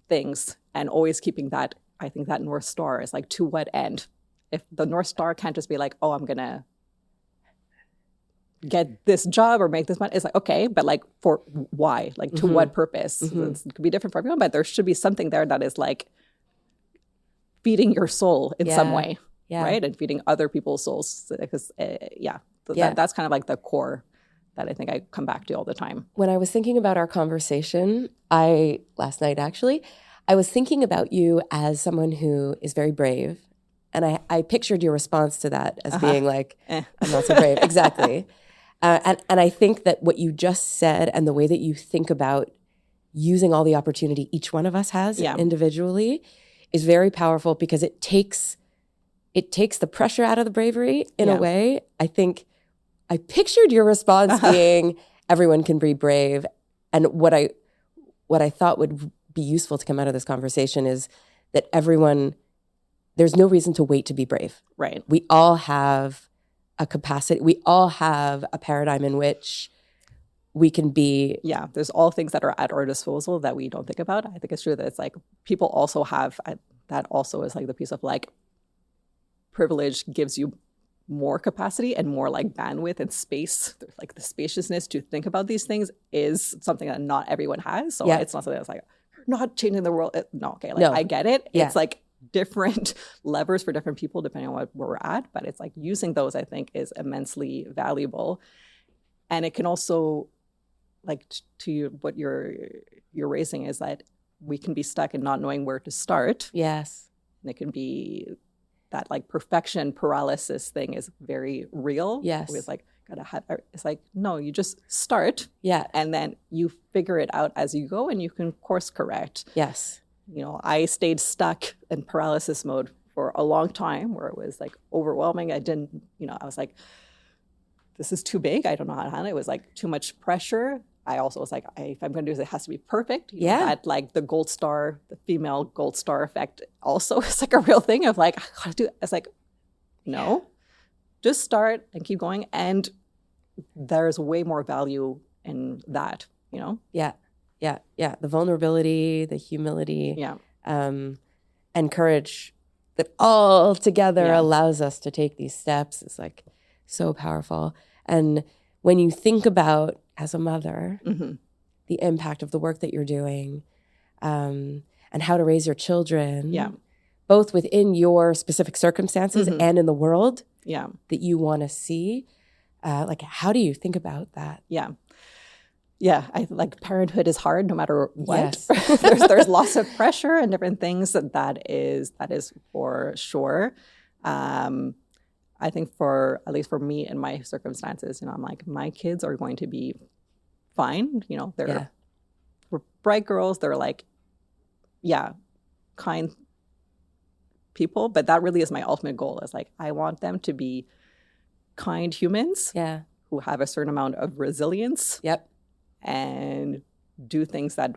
things? And always keeping that, I think that North Star is like, to what end? If the North Star can't just be like, oh, I'm going to get this job or make this money. It's like, okay, but like for why? Like to what purpose? It could be different for everyone, but there should be something there that is like feeding your soul in some way, right? And feeding other people's souls. Because, that's kind of like the core that I think I come back to all the time. When I was thinking about our conversation, last night actually, I was thinking about you as someone who is very brave. And I pictured your response to that as being like, I'm not so brave. Exactly. And I think that what you just said and the way that you think about using all the opportunity each one of us has individually is very powerful, because it takes the pressure out of the bravery in a way. I think I pictured your response being, everyone can be brave. And what I thought would be useful to come out of this conversation is that there's no reason to wait to be brave. Right. We all have a capacity. We all have a paradigm in which we can be. Yeah, there's all things that are at our disposal that we don't think about. I think it's true that it's like people also have, that also is like the piece of like privilege gives you more capacity and more like bandwidth and space. There's like the spaciousness to think about these things is something that not everyone has. So it's not something that's like, not changing the world. No, okay, like I get it. It's like different levers for different people depending on where we're at, but it's like using those, I think, is immensely valuable. And it can also, like, what you're raising is that we can be stuck in not knowing where to start. Yes. And it can be that like perfection paralysis thing is very real. Yes. It's like, it's like, no, you just start. Yeah. And then you figure it out as you go, and you can course correct. Yes. I stayed stuck in paralysis mode for a long time, where it was like overwhelming. I was like, this is too big. I don't know how to handle it. It was like too much pressure. I also was like, if I'm going to do this, it has to be perfect. That like the gold star, the female gold star effect also is like a real thing of like, I gotta do it. It's like, no, just start and keep going. And there's way more value in that, Yeah. The vulnerability, the humility, and courage. that all together Yeah. allows us to take these steps is like so powerful. And when you think about, as a mother, Mm-hmm. the impact of the work that you're doing, and how to raise your children, Yeah. both within your specific circumstances Mm-hmm. and in the world Yeah. that you want to see, like, how do you think about that? Yeah. Yeah, I like parenthood is hard no matter what. Yes. There's lots of pressure and different things that is for sure. I think for at least for me and my circumstances, I'm like, my kids are going to be fine. They're bright girls. They're like, yeah, kind people. But that really is my ultimate goal. Is like I want them to be kind humans Yeah. who have a certain amount of resilience. Yep. And do things that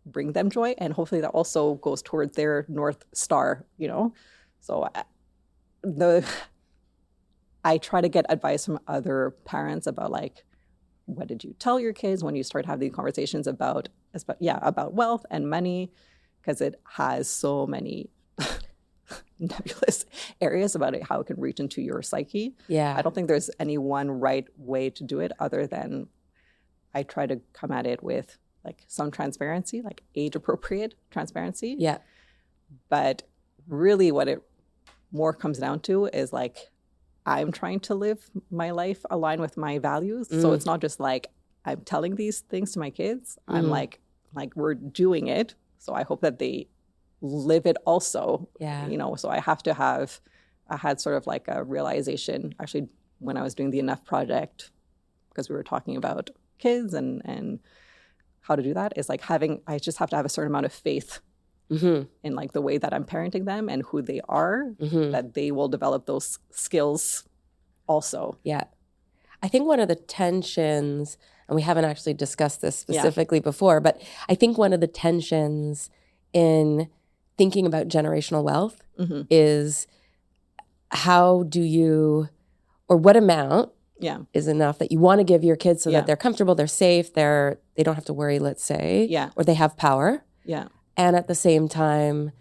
bring them joy, and hopefully that also goes toward their North Star, So I try to get advice from other parents about like, what did you tell your kids when you start having these conversations about wealth and money, because it has so many nebulous areas about it, how it can reach into your psyche. Yeah. I don't think there's any one right way to do it other than I try to come at it with like some transparency, like age appropriate transparency. Yeah. But really what it more comes down to is like, I'm trying to live my life aligned with my values. So it's not just like I'm telling these things to my kids. I'm like we're doing it. So I hope that they live it also. Yeah. So I had sort of like a realization actually when I was doing the Enough Project, because we were talking about kids and how to do that, is like I just have to have a certain amount of faith in like the way that I'm parenting them and who they are, that they will develop those skills also. Yeah. I think one of the tensions, and we haven't actually discussed this specifically before, but I think one of the tensions in thinking about generational wealth is how do you, or what amount is enough that you want to give your kids so that they're comfortable, they're safe, they don't have to worry, let's say, or they have power. Yeah. And at the same time,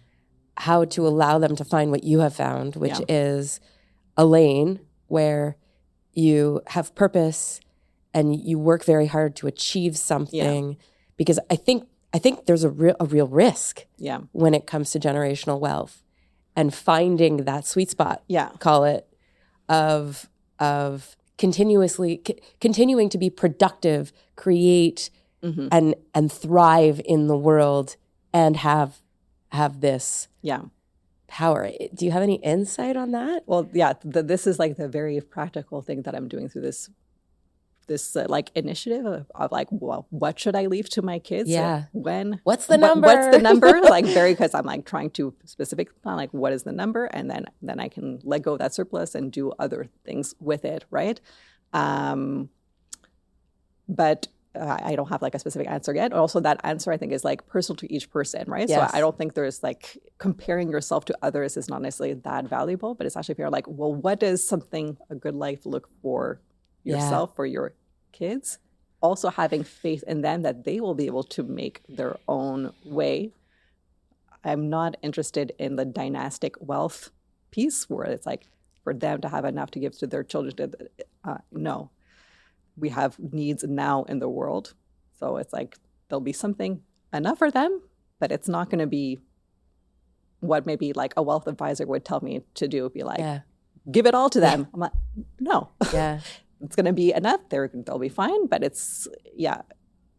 how to allow them to find what you have found, which is a lane where you have purpose and you work very hard to achieve something. Because I think there's a real risk when it comes to generational wealth and finding that sweet spot, call it, of continuing to be productive, create and thrive in the world and have this power. Do you have any insight on that? Well, this is like the very practical thing that I'm doing through this like initiative of like, well, what should I leave to my kids? Yeah. What's the number? What's the number? Like because I'm like trying to specifically plan like what is the number, and then I can let go of that surplus and do other things with it, right? But I don't have like a specific answer yet. Also, that answer I think is like personal to each person, right? Yes. So I don't think there's like comparing yourself to others is not necessarily that valuable, but it's actually if you're like, well, what does a good life look for yourself, for your kids? Also having faith in them that they will be able to make their own way. I'm not interested in the dynastic wealth piece where it's like for them to have enough to give to their children. No. We have needs now in the world. So it's like there'll be something enough for them, but it's not going to be what maybe like a wealth advisor would tell me to do. Be like, give it all to them. I'm like, no. Yeah. It's going to be enough. They'll be fine. But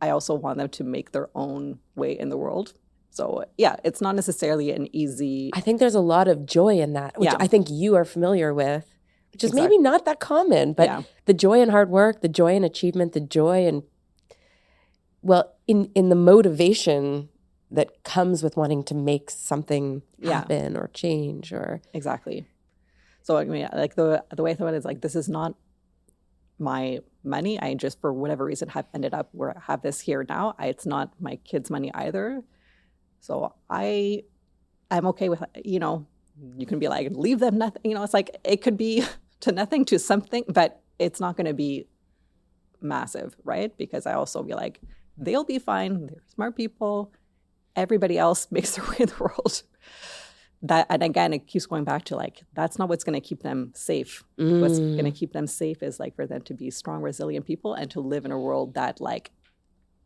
I also want them to make their own way in the world. So it's not necessarily an easy. I think there's a lot of joy in that, which I think you are familiar with. Which is maybe not that common, but the joy in hard work, the joy in achievement, the joy in the motivation that comes with wanting to make something happen or change or exactly. So I mean, like the way I thought it is like this is not my money. I just for whatever reason have ended up where I have this here now. It's not my kids' money either. So I'm okay with you can be like, leave them nothing. It's like it could be to nothing to something, but it's not going to be massive, right? Because I also be like, they'll be fine. They're smart people. Everybody else makes their way in the world. that, and again, it keeps going back to like, that's not what's going to keep them safe. What's going to keep them safe is like for them to be strong, resilient people and to live in a world that like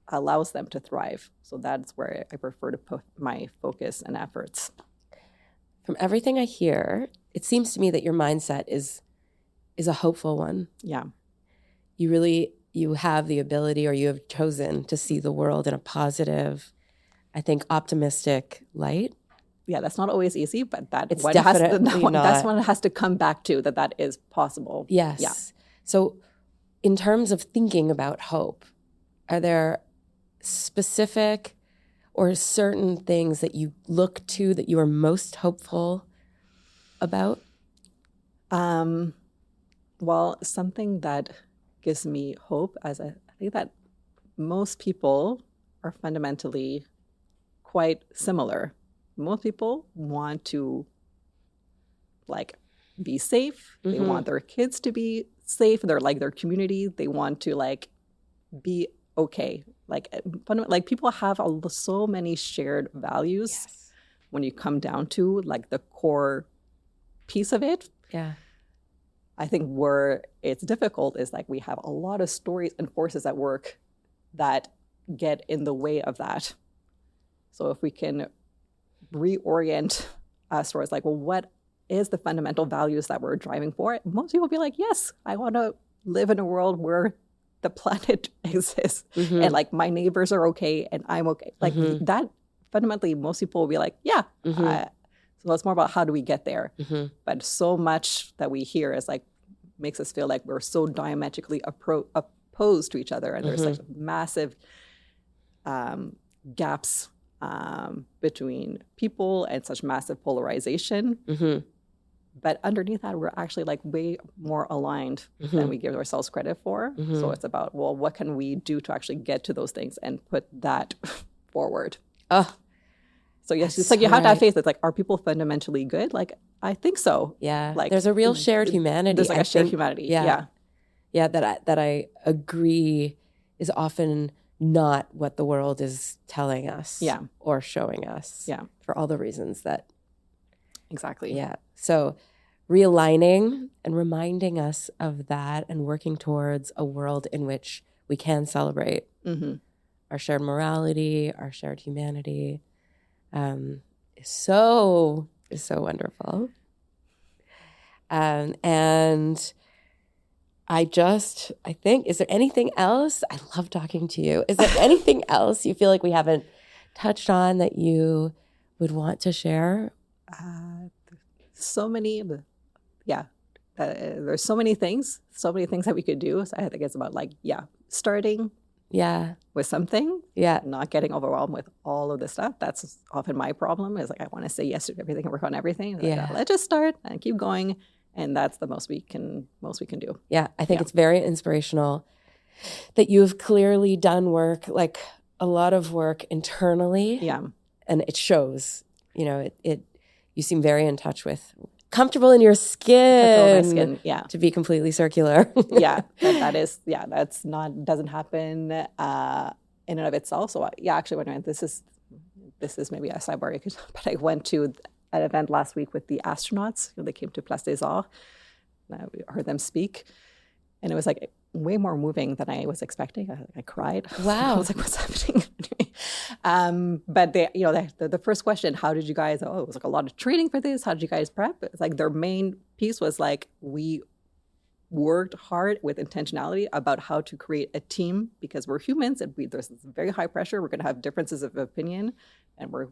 allows them to thrive. So that's where I prefer to put my focus and efforts. From everything I hear, it seems to me that your mindset is a hopeful one. Yeah. You have the ability, or you have chosen to see the world in a positive, I think, optimistic light. Yeah, that's not always easy, but It's definitely not. That's one it has to come back to, that is possible. Yes. Yeah. So in terms of thinking about hope, are there specific or certain things that you look to that you are most hopeful about? Well, something that gives me hope, I think that most people are fundamentally quite similar. Most people want to like be safe. They want their kids to be safe. They're like their community. They want to like be okay. Like people have so many shared values when you come down to like the core piece of it. Yeah. I think where it's difficult is like we have a lot of stories and forces at work that get in the way of that. So if we can reorient us towards like, well, what is the fundamental values that we're driving for? Most people will be like, yes, I want to live in a world where the planet exists and like my neighbors are okay and I'm okay. Like that fundamentally, most people will be like, yeah. So it's more about how do we get there? But so much that we hear is like, makes us feel like we're so diametrically opposed to each other. And there's like massive gaps between people and such massive polarization. But underneath that, we're actually like way more aligned than we give ourselves credit for. So it's about, well, what can we do to actually get to those things and put that forward? So yes, it's like you have to have faith. It's like, are people fundamentally good? Like, I think so. Yeah. Like there's a real shared humanity. There's like a shared humanity. Yeah. Yeah, that I agree is often not what the world is telling us or showing us. Yeah. For all the reasons that. Exactly. Yeah. So realigning and reminding us of that and working towards a world in which we can celebrate our shared morality, our shared humanity, is so wonderful. And I think, is there anything else? I love talking to you. Is there anything else you feel like we haven't touched on that you would want to share? So many, there's so many things that we could do. So I think it's about like, starting with something, not getting overwhelmed with all of this stuff. That's often my problem is like, I want to say yes to everything and work on everything. Like, let's just start and keep going. And that's the most we can do. Yeah. I think it's very inspirational that you've clearly done work, like a lot of work internally. Yeah. And it shows, you seem very in touch with, comfortable in your skin. To be completely circular. Doesn't happen in and of itself. So actually, this is maybe a sidebar, but I went to an event last week with the astronauts. They came to Place des Arts. I heard them speak, and it was like way more moving than I was expecting. I cried. Wow! I was like, "What's happening?" But the first question, how did you guys? Oh, it was like a lot of training for this. How did you guys prep? It's like their main piece was like we worked hard with intentionality about how to create a team because we're humans and there's very high pressure. We're going to have differences of opinion,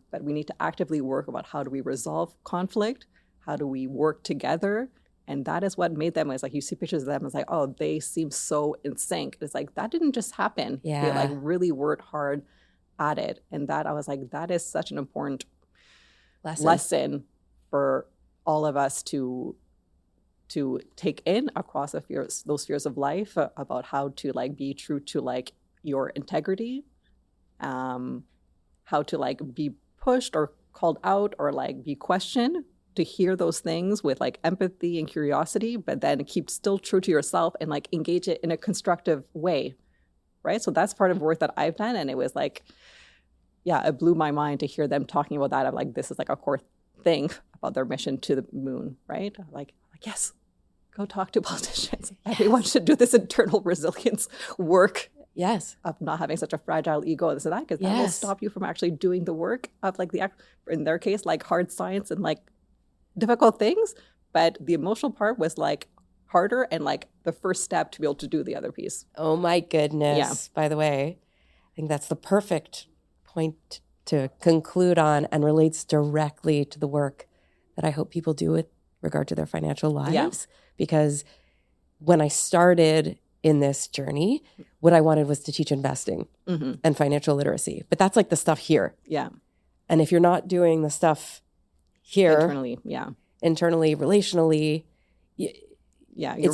but we need to actively work about how do we resolve conflict, how do we work together, and that is what made them. It's like you see pictures of them, it's like, oh, they seem so in sync. It's like that didn't just happen. They like really worked hard at it, and that I was like, that is such an important lesson for all of us to take in across those spheres of life about how to like be true to like your integrity, how to like be pushed or called out or like be questioned, to hear those things with like empathy and curiosity, but then keep still true to yourself and like engage it in a constructive way, right? So that's part of work that I've done, and it was like, it blew my mind to hear them talking about that. I'm like, this is like a core thing about their mission to the moon, right? Like yes, go talk to politicians. Yes. Everyone should do this internal resilience work. Yes. Of not having such a fragile ego, this and that, because that will stop you from actually doing the work of like in their case, like hard science and like difficult things. But the emotional part was like harder and like the first step to be able to do the other piece. Oh my goodness. By the way, I think that's the perfect point to conclude on and relates directly to the work that I hope people do with regard to their financial lives. Because when I started in this journey, what I wanted was to teach investing and financial literacy. But that's like the stuff here. Yeah. And if you're not doing the stuff here internally, relationally, you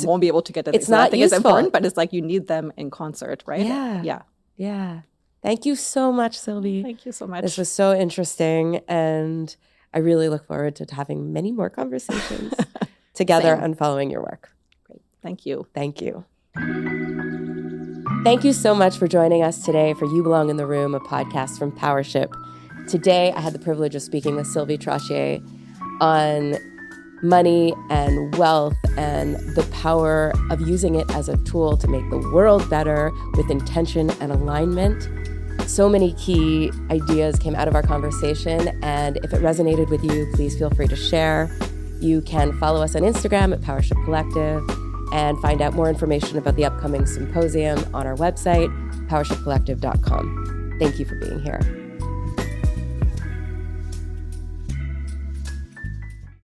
won't be able to get to it's not I think useful. It's important, but it's like you need them in concert, right? Yeah. Thank you so much, Sylvie. Thank you so much. This was so interesting, and I really look forward to having many more conversations together and following your work. Great. Thank you. Thank you. Thank you so much for joining us today for You Belong in the Room, a podcast from PowerShip. Today, I had the privilege of speaking with Sylvie Trottier on money and wealth and the power of using it as a tool to make the world better with intention and alignment. So many key ideas came out of our conversation, and if it resonated with you, please feel free to share. You can follow us on Instagram at PowerShip Collective and find out more information about the upcoming symposium on our website, powershipcollective.com. Thank you for being here.